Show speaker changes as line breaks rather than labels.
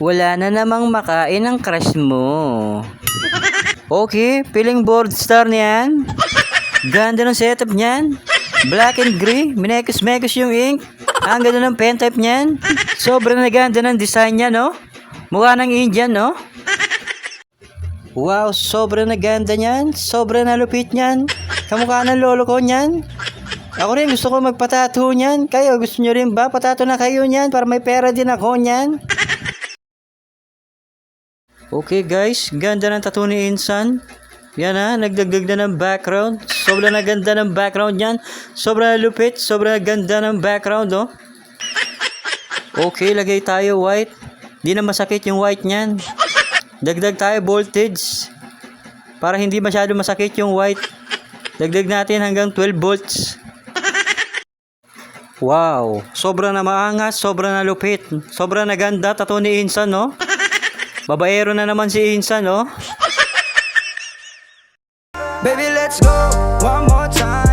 Wala na namang makain ang crush mo. Okay, feeling board star niyan. Ganda ng setup niyan. Black and gray, minekos-mekos yung ink. Ang ganda ng pen type niyan. Sobrang naganda ng design niya, no? Mukha ng Indian, no? Wow, sobrang naganda niyan. Sobrang nalupit niyan. Kamukha ng lolo ko niyan. Ako rin gusto ko magpatato niyan. Kayo, gusto nyo rin ba? Patato na kayo niyan para may pera din ako niyan. Okay guys, ganda ng tattoo ni Insan. Yan ha, nagdagdag na ng background. Sobrang naganda ng background niyan. Sobrang lupit, sobrang ganda ng background, oh. Okay, lagay tayo white. Di na masakit yung white niyan. Dagdag tayo voltage. Para hindi masyado masakit yung white. Dagdag natin hanggang 12 volts. Wow, sobrang na maangas, sobrang na lupit. Sobrang naganda tattoo ni Insan, no? Babaero na naman si Insan, no?
Baby, let's go one more time.